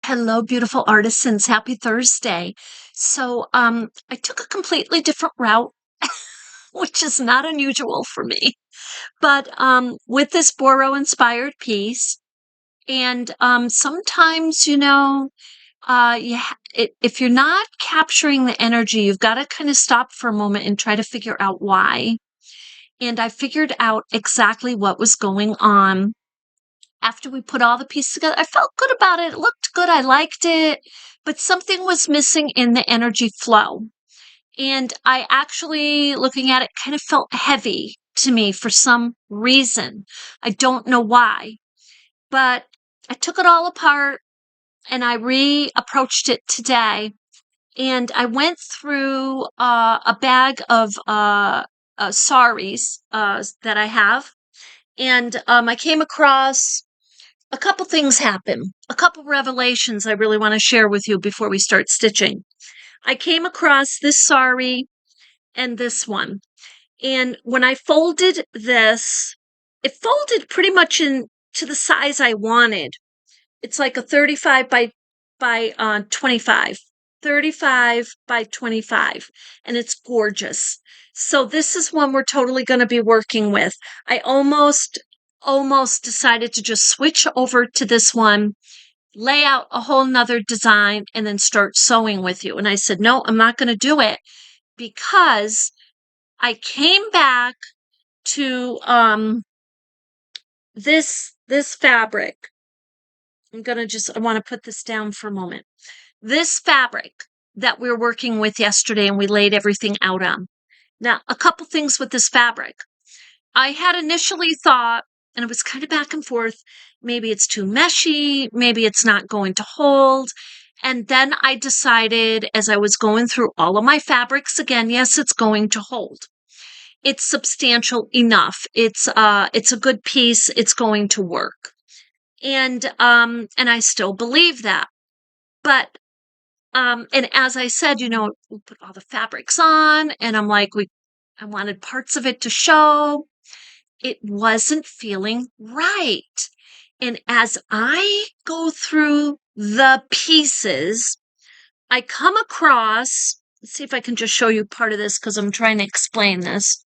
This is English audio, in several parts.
Hello, beautiful artisans. Happy Thursday. I took a completely different route, which is not unusual for me, but with this Boro inspired piece. And sometimes, if you're not capturing the energy, you've got to kind of stop for a moment and try to figure out why. And I figured out exactly what was going on after we put all the pieces together. I felt good about it. It looked good. I liked it, but something was missing in the energy flow. And I actually, looking at it, kind of felt heavy to me for some reason. I don't know why, but I took it all apart and I reapproached it today. And I went through a bag of saris that I have. And I came across a couple things happen, a couple revelations I really want to share with you before we start stitching. I came across this sari and this one. And when I folded this, it folded pretty much in to the size I wanted. It's like a 35 by 25. 35 by 25. And it's gorgeous. So this is one we're totally going to be working with. I almost decided to just switch over to this one, lay out a whole nother design, and then start sewing with you. And I said, no, I'm not going to do it because I came back to this fabric. I want to put this down for a moment. This fabric that we were working with yesterday and we laid everything out on. Now, a couple things with this fabric. I had initially thought, and it was kind of back and forth, maybe it's too meshy, maybe it's not going to hold. And then I decided as I was going through all of my fabrics again, yes, it's going to hold. It's substantial enough. It's a good piece. It's going to work. And I still believe that. But and as I said, we put all the fabrics on and I'm like, I wanted parts of it to show. It wasn't feeling right. And as I go through the pieces, I come across, let's see if I can just show you part of this because I'm trying to explain this.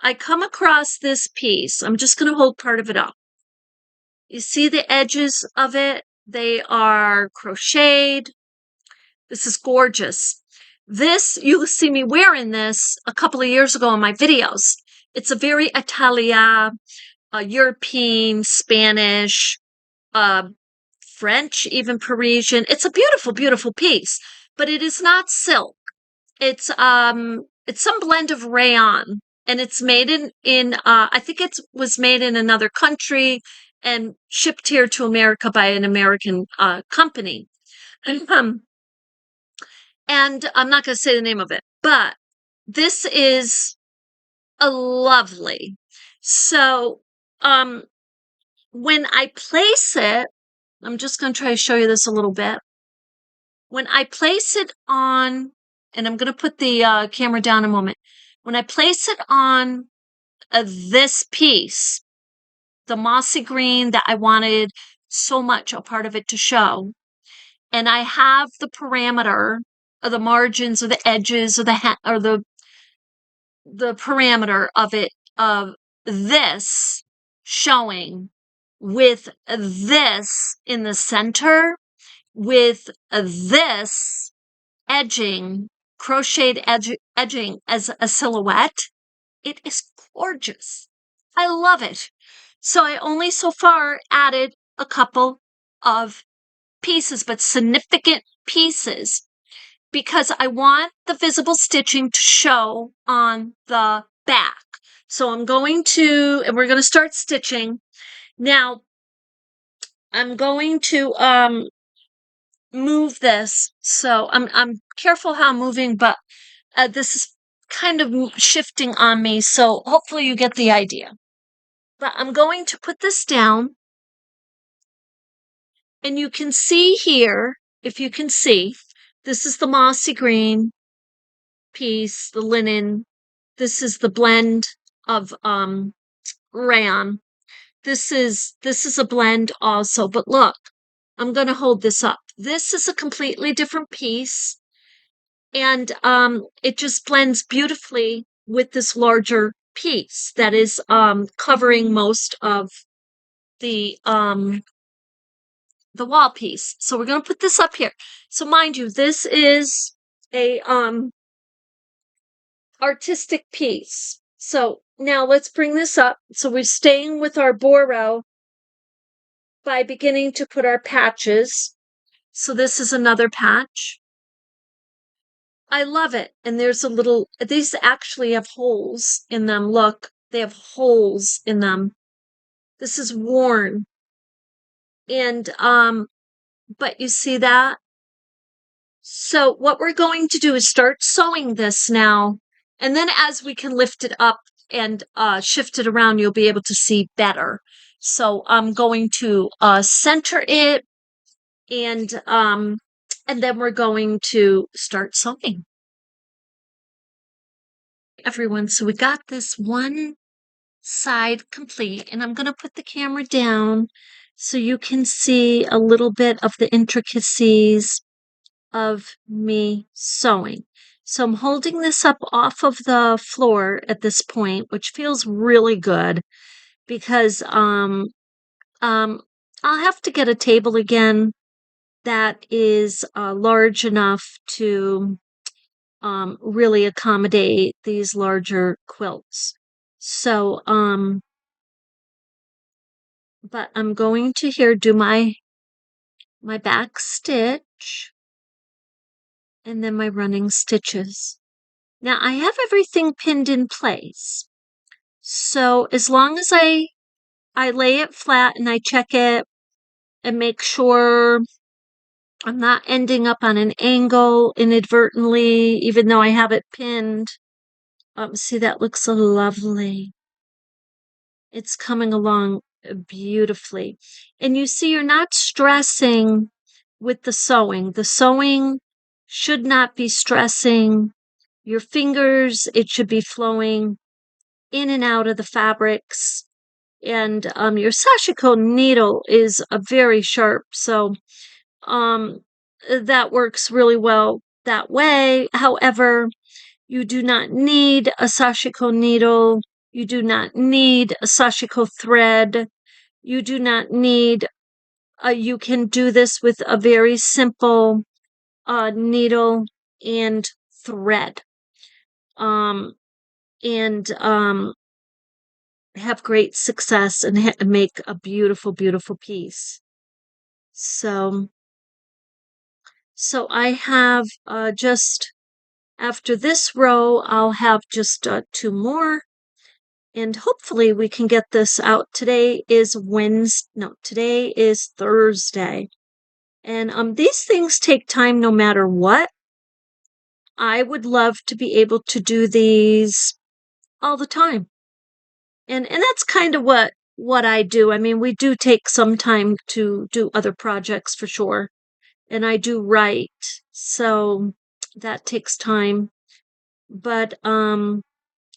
I come across this piece. I'm just going to hold part of it up. You see the edges of it? They are crocheted. This is gorgeous. This, you'll see me wearing this a couple of years ago in my videos. It's a very Italia, European, Spanish, French, even Parisian. It's a beautiful, beautiful piece, but it is not silk. It's some blend of rayon, and it's made in I think it was made in another country and shipped here to America by an American company. And I'm not going to say the name of it, but this is a lovely. So, when I place it, I'm just going to try to show you this a little bit. When I place it on, and I'm going to put the camera down a moment. When I place it on this piece, the mossy green that I wanted so much a part of it to show, and I have the parameter of the margins or the edges or the parameter of it, of this showing with this in the center, with this edging, crocheted edging as a silhouette. It is gorgeous. I love it. So I only so far added a couple of pieces, but significant pieces, because I want the visible stitching to show on the back. So I'm going to, and we're going to start stitching. Now, I'm going to move this. So I'm careful how I'm moving, but this is kind of shifting on me. So hopefully you get the idea. But I'm going to put this down. And you can see here, if you can see, this is the mossy green piece, the linen. This is the blend of rayon. This is a blend also, but look, I'm going to hold this up. This is a completely different piece, and it just blends beautifully with this larger piece that is covering most of the wall piece. So we're going to put this up here. So mind you, this is a artistic piece. So now let's bring this up. So we're staying with our Boro by beginning to put our patches. So this is another patch. I love it. And there's a little, these actually have holes in them. Look, they have holes in them. This is worn. And, but you see that? So what we're going to do is start sewing this now. And then as we can lift it up and shift it around, you'll be able to see better. So I'm going to center it, and then we're going to start sewing. Everyone, so we got this one side complete, and I'm going to put the camera down so you can see a little bit of the intricacies of me sewing. So I'm holding this up off of the floor at this point, which feels really good because I'll have to get a table again that is large enough to really accommodate these larger quilts. So but I'm going to here do my back stitch and then my running stitches. Now I have everything pinned in place. So as long as I lay it flat and I check it and make sure I'm not ending up on an angle inadvertently, even though I have it pinned. See, that looks so lovely. It's coming along beautifully. And you see, you're not stressing with the sewing. The sewing should not be stressing your fingers. It should be flowing in and out of the fabrics. And your Sashiko needle is a very sharp, so that works really well that way. However, you do not need a Sashiko needle. You do not need a Sashiko thread. You do not need, you can do this with a very simple needle and thread. And have great success and make a beautiful, beautiful piece. So I have just after this row, I'll have just 2 more, and hopefully we can get this out. Today is today is Thursday, and these things take time no matter what. I would love to be able to do these all the time, and that's kind of what I do. I mean, we do take some time to do other projects for sure, and I do write, so that takes time. But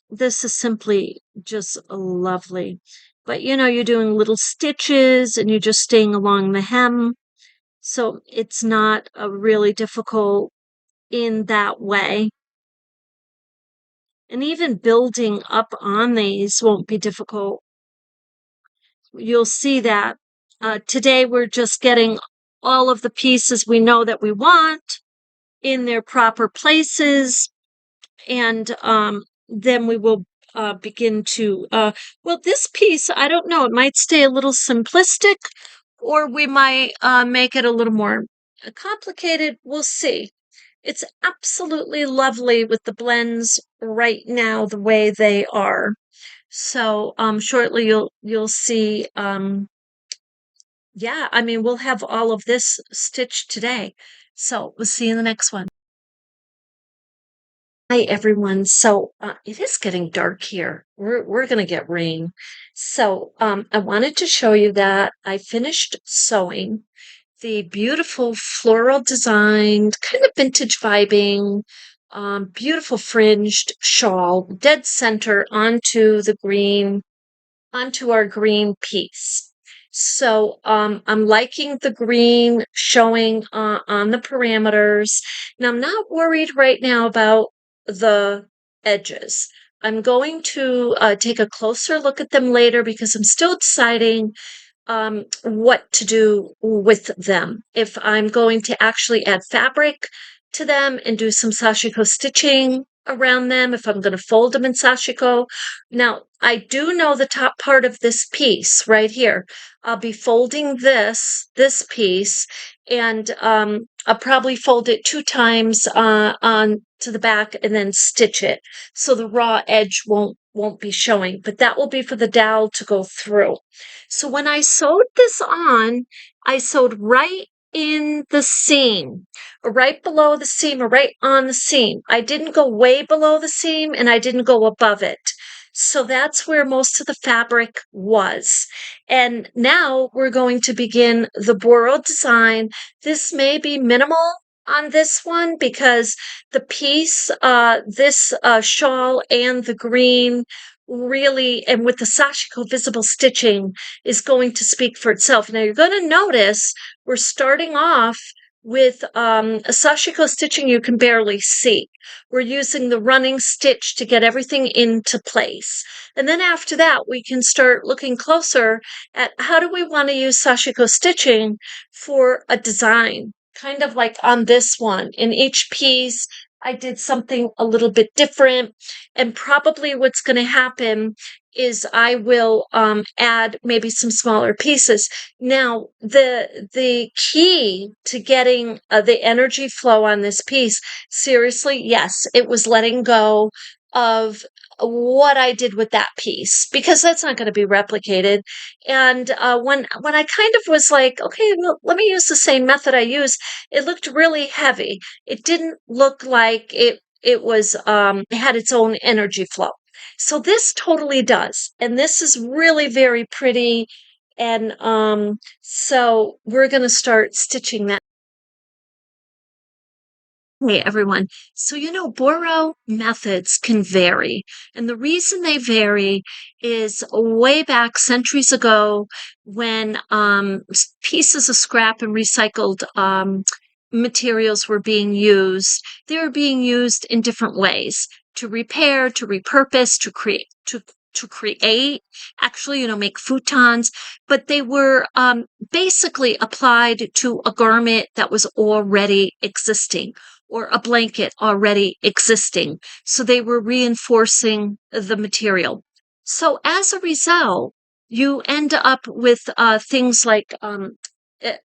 this is simply just lovely. But you're doing little stitches and you're just staying along the hem. So it's not really difficult in that way. And even building up on these won't be difficult. You'll see that today we're just getting all of the pieces we know that we want in their proper places. And then we will begin to, well, this piece, I don't know, it might stay a little simplistic, or we might make it a little more complicated. We'll see. It's absolutely lovely with the blends right now the way they are. So shortly you'll see, yeah, I mean, we'll have all of this stitched today. So we'll see you in the next one. Hi everyone. So it is getting dark here. We're gonna get rain. So I wanted to show you that I finished sewing the beautiful floral designed, kind of vintage vibing, beautiful fringed shawl, dead center onto our green piece. So I'm liking the green showing on the parameters. Now I'm not worried right now about the edges. I'm going to take a closer look at them later because I'm still deciding what to do with them. If I'm going to actually add fabric to them and do some sashiko stitching around them, if I'm going to fold them in sashiko. Now, I do know the top part of this piece right here. I'll be folding this piece, and I'll probably fold it 2 times on to the back and then stitch it so the raw edge won't be showing, but that will be for the dowel to go through. So when I sewed this on, I sewed right in the seam, or right below the seam, or right on the seam. I didn't go way below the seam and I didn't go above it. So that's where most of the fabric was. And now we're going to begin the Boro design. This may be minimal on this one because the piece, this shawl and the green really, and with the Sashiko visible stitching, is going to speak for itself. Now you're going to notice we're starting off with a Sashiko stitching you can barely see. We're using the running stitch to get everything into place. And then after that, we can start looking closer at how do we want to use Sashiko stitching for a design, kind of like on this one. In each piece, I did something a little bit different. And probably what's going to happen is I will add maybe some smaller pieces. Now, the key to getting the energy flow on this piece, seriously, yes, it was letting go of what I did with that piece because that's not going to be replicated. And when I kind of was like, okay, well, let me use the same method I use, it looked really heavy. It didn't look like it was it had its own energy flow. So this totally does. And this is really very pretty. And so we're going to start stitching that. Hey everyone. So, Boro methods can vary. And the reason they vary is way back centuries ago when pieces of scrap and recycled materials were being used, they were being used in different ways to repair, to repurpose, to create, actually, make futons, but they were basically applied to a garment that was already existing or a blanket already existing. So they were reinforcing the material. So as a result, you end up with things like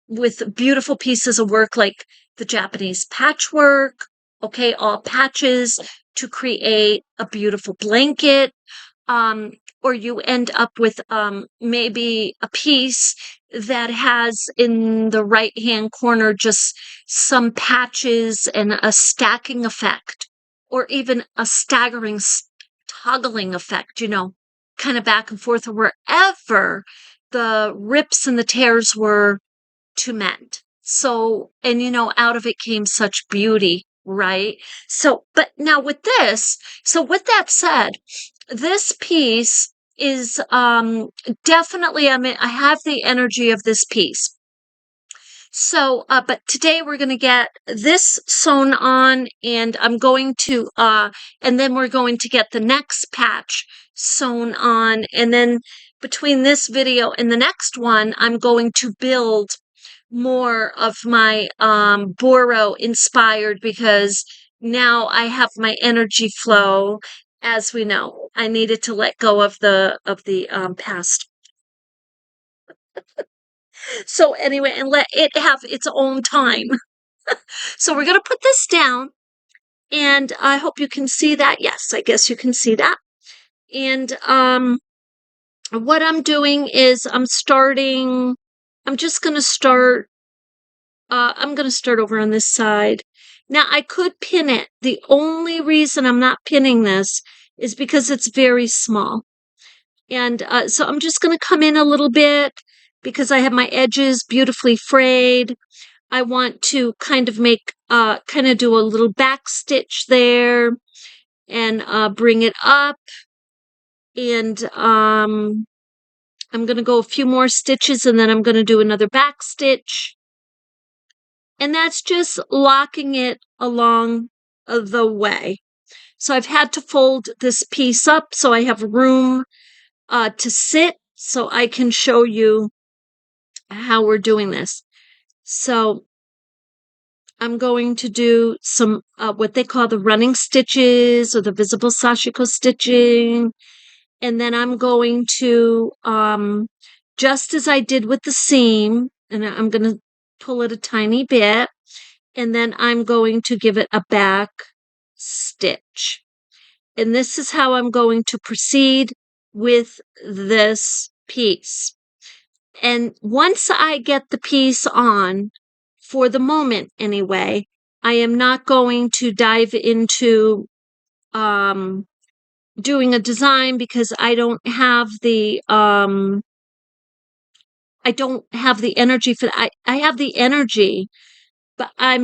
with beautiful pieces of work like the Japanese patchwork, okay, all patches to create a beautiful blanket. Or you end up with maybe a piece that has in the right hand corner just some patches and a stacking effect, or even a staggering toggling effect, kind of back and forth, or wherever the rips and the tears were to mend. So, and out of it came such beauty, right? So, but now with this, so with that said, this piece is definitely, I have the energy of this piece. So, but today we're going to get this sewn on, and I'm going to, and then we're going to get the next patch sewn on, and then between this video and the next one, I'm going to build more of my Boro inspired because now I have my energy flow. As we know, I needed to let go of the past. So anyway, and let it have its own time. So we're going to put this down, and I hope you can see that. Yes, I guess you can see that. And what I'm doing is I'm just going to start. I'm going to start over on this side. Now I could pin it. The only reason I'm not pinning this is because it's very small. And so I'm just going to come in a little bit because I have my edges beautifully frayed. I want to kind of do a little back stitch there and bring it up. And I'm going to go a few more stitches and then I'm going to do another back stitch. And that's just locking it along the way. So I've had to fold this piece up so I have room to sit so I can show you how we're doing this. So I'm going to do some what they call the running stitches or the visible Sashiko stitching. And then I'm going to, just as I did with the seam, and I'm going to pull it a tiny bit, and then I'm going to give it a back stitch. And this is how I'm going to proceed with this piece. And once I get the piece on, for the moment anyway, I am not going to dive into doing a design because I don't have the energy for that. I have the energy, but I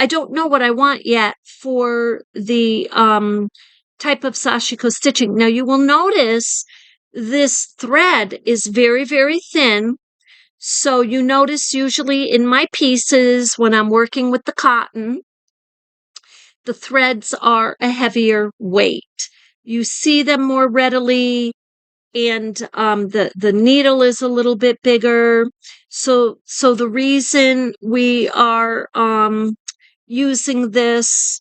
don't know what I want yet for the type of Sashiko stitching. Now you will notice this thread is very, very thin. So you notice usually in my pieces when I'm working with the cotton, the threads are a heavier weight. You see them more readily, and the needle is a little bit bigger. So the reason we are using this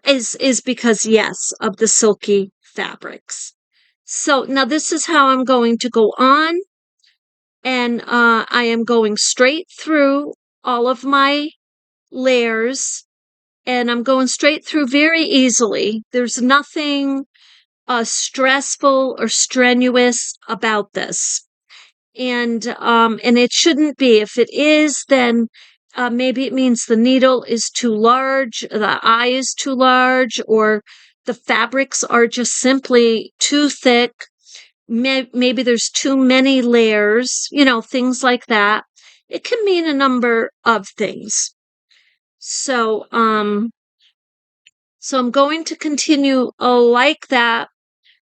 is because, yes, of the silky fabrics. So now this is how I'm going to go on, and I am going straight through all of my layers, and I'm going straight through very easily. There's nothing stressful or strenuous about this. And it shouldn't be. If it is, then maybe it means the needle is too large, the eye is too large, or the fabrics are just simply too thick. Maybe there's too many layers, things like that. It can mean a number of things. So I'm going to continue like that,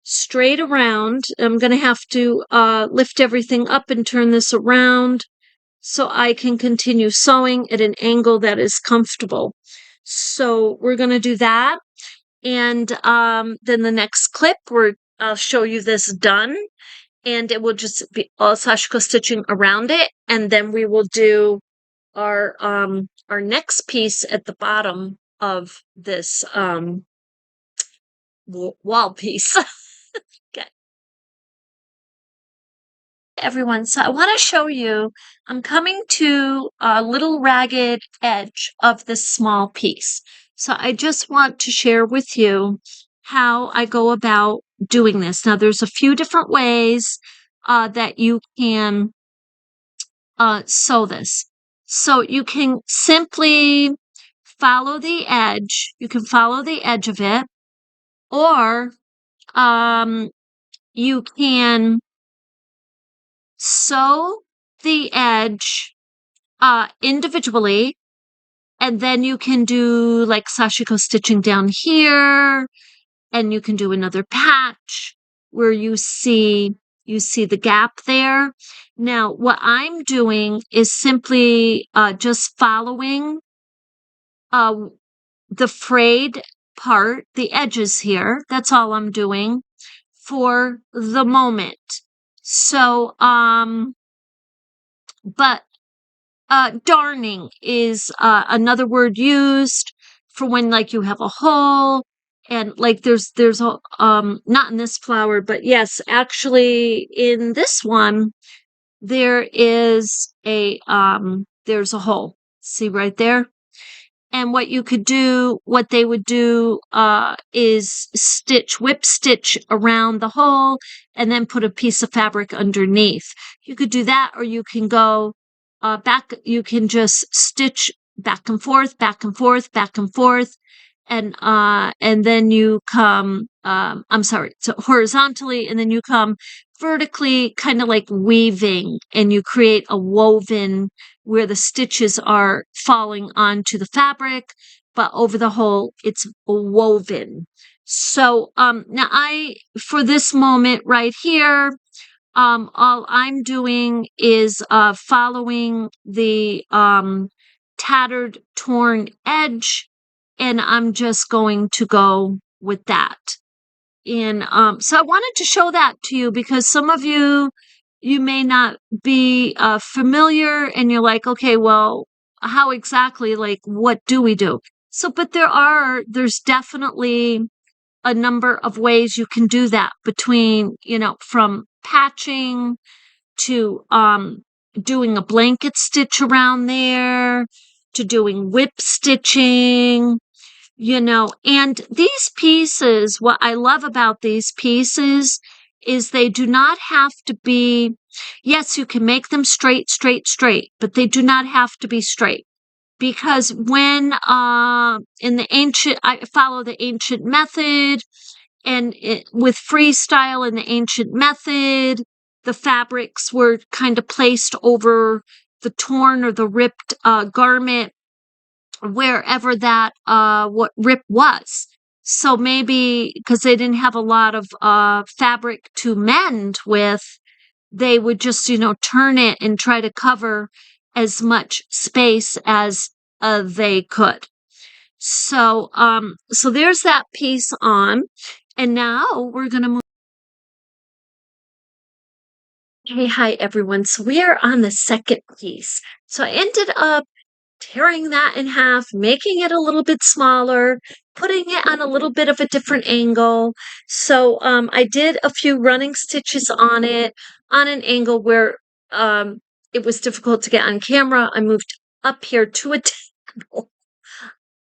straight around. I'm going to have to lift everything up and turn this around so I can continue sewing at an angle that is comfortable. So we're going to do that. And then the next clip, I'll show you this done. And it will just be all Sashiko stitching around it. And then we will do our next piece at the bottom of this wall piece. Okay. Everyone, so I want to show you, I'm coming to a little ragged edge of this small piece. So I just want to share with you how I go about doing this. Now there's a few different ways that you can sew this. So you can simply follow the edge. You can follow the edge of it, or you can sew the edge individually, and then you can do like Sashiko stitching down here, and you can do another patch where you see the gap there. Now, what I'm doing is simply just following the frayed part, the edges here. That's all I'm doing for the moment. So, but darning is another word used for when like you have a hole, and like there's a not in this flower, but yes, actually in this one there is there's a hole. See right there? And what they would do is whip stitch around the hole and then put a piece of fabric underneath. You could do that, or you can go back. You can just stitch back and forth, back and forth, back and forth. And then you come, so horizontally, and then you come vertically, kind of like weaving, and you create a woven where the stitches are falling onto the fabric, but over the whole, it's woven. So now for this moment right here, all I'm doing is following the tattered, torn edge, and I'm just going to go with that. And so I wanted to show that to you because some of you, you may not be familiar, and you're like, okay, well, how exactly, like, what do we do? So, but there's definitely a number of ways you can do that between, from patching to doing a blanket stitch around there to doing whip stitching, and these pieces, what I love about these pieces is they do not have to be, yes, you can make them straight, straight, straight, but they do not have to be straight. Because when I follow the ancient method, and with freestyle in the ancient method, the fabrics were kind of placed over the torn or the ripped garment wherever that what rip was. So maybe because they didn't have a lot of fabric to mend with, they would just, turn it and try to cover as much space as they could. So there's that piece on. And now we're going to move. Hey, hi, everyone. So we are on the second piece. So I ended up tearing that in half, making it a little bit smaller, putting it on a little bit of a different angle. So I did a few running stitches on it on an angle where it was difficult to get on camera. I moved up here to a table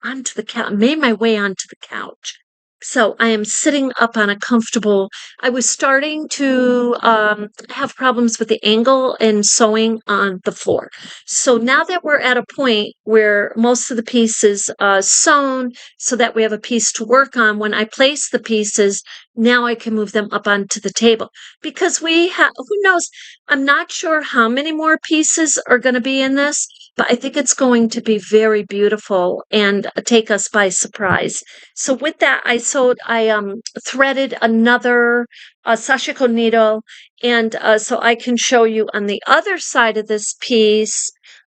onto the couch, made my way onto the couch. So I am sitting up on a comfortable. I was starting to have problems with the angle and sewing on the floor. So now that we're at a point where most of the pieces sewn, so that we have a piece to work on, when I place the pieces, now I can move them up onto the table. Because we have, who knows, I'm not sure how many more pieces are going to be in this, but I think it's going to be very beautiful and take us by surprise. So with that, I threaded another Sashiko needle, and so I can show you on the other side of this piece.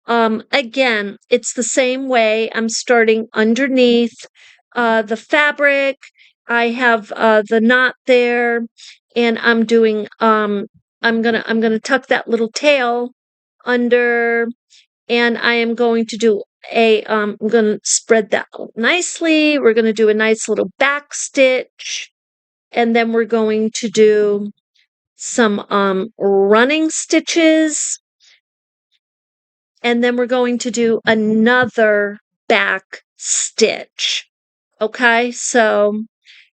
Again, it's the same way. I'm starting underneath the fabric. I have the knot there, and I'm doing. I'm gonna tuck that little tail under, and I am going to do I'm going to spread that out nicely. We're going to do a nice little back stitch, and then we're going to do some running stitches, and then we're going to do another back stitch. Okay, so,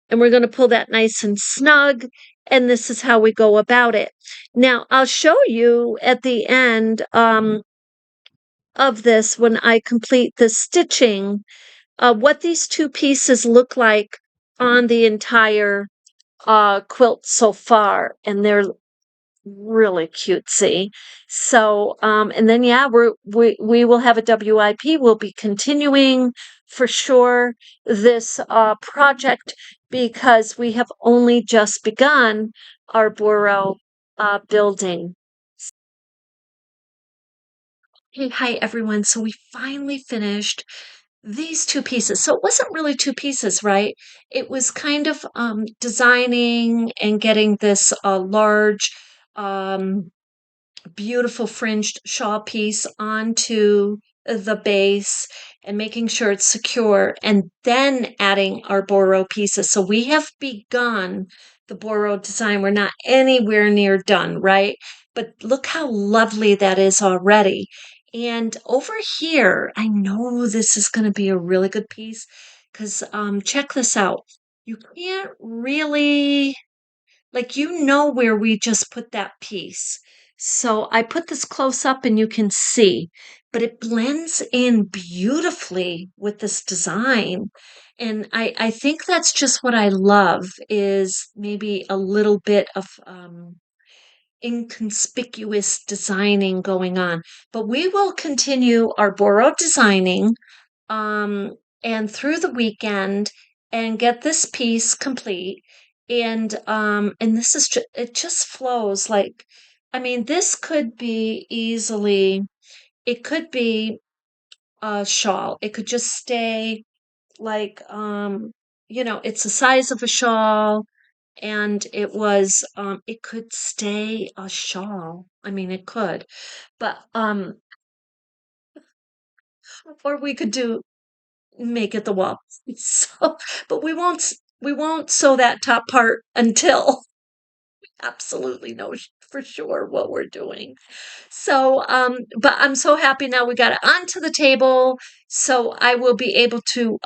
and we're going to pull that nice and snug, and this is how we go about it. Now, I'll show you at the end of this, when I complete the stitching, what these two pieces look like on the entire quilt so far, and they're really cutesy. So, and then yeah, we will have a WIP. We'll be continuing for sure this project because we have only just begun our Boro building. Hey, hi everyone. So we finally finished these two pieces. So it wasn't really two pieces, right? It was kind of designing and getting this large, um, beautiful fringed shawl piece onto the base and making sure it's secure, and then adding our Boro pieces. So we have begun the Boro design. We're not anywhere near done, right? But look how lovely that is already. And over here, I know this is going to be a really good piece because check this out. You can't really, like, where we just put that piece. So I put this close up and you can see, but it blends in beautifully with this design. And I think that's just what I love, is maybe a little bit of inconspicuous designing going on. But we will continue our Boro designing and through the weekend and get this piece complete. And this is it just flows like, I mean, this could be easily, it could be a shawl. It could just stay like, it's the size of a shawl, and it could stay a shawl. I mean, it could, but or we could make it the wall. So, but we won't sew that top part until absolutely know for sure what we're doing. So, but I'm so happy now we got it onto the table. So I will be able to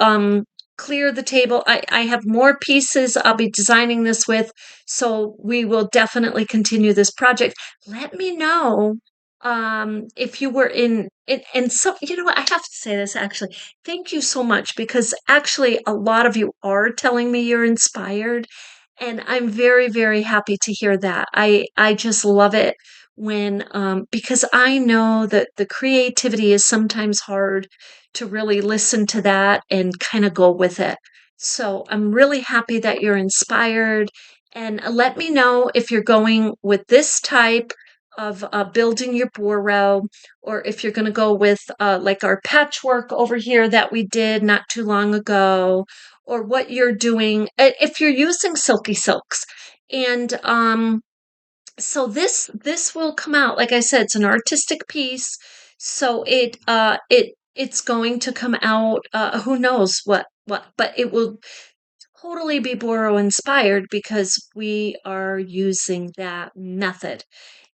clear the table. I have more pieces I'll be designing this with. So we will definitely continue this project. Let me know if you were and so you know what, I have to say this actually. Thank you so much, because actually a lot of you are telling me you're inspired, and I'm very, very happy to hear that. I just love it when because I know that the creativity is sometimes hard to really listen to that and kind of go with it. So I'm really happy that you're inspired. And let me know if you're going with this type of building your boro, or if you're going to go with like our patchwork over here that we did not too long ago, or what you're doing if you're using silky silks. And so this will come out, like I said, it's an artistic piece, so it's going to come out, who knows what, but it will totally be boro inspired because we are using that method,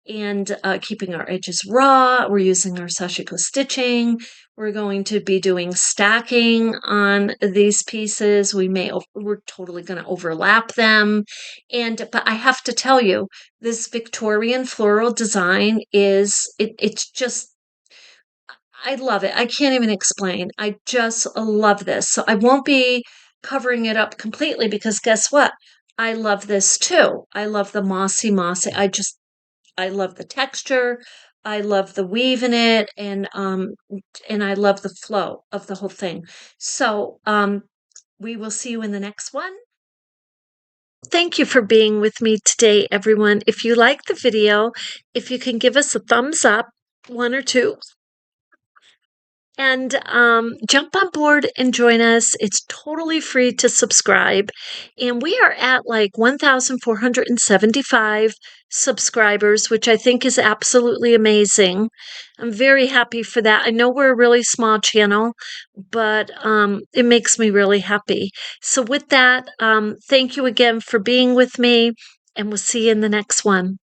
and keeping our edges raw. We're using our Sashiko stitching. We're going to be doing stacking on these pieces. We're totally going to overlap them. But I have to tell you, this Victorian floral design it's just, I love it. I can't even explain. I just love this. So I won't be covering it up completely, because guess what? I love this too. I love the mossy. I love the texture. I love the weave in it, and I love the flow of the whole thing. So, we will see you in the next one. Thank you for being with me today, everyone. If you like the video, if you can give us a thumbs up, one or two, and jump on board and join us. It's totally free to subscribe. And we are at like 1,475 subscribers, which I think is absolutely amazing. I'm very happy for that. I know we're a really small channel, but it makes me really happy. So, with that, thank you again for being with me, and we'll see you in the next one.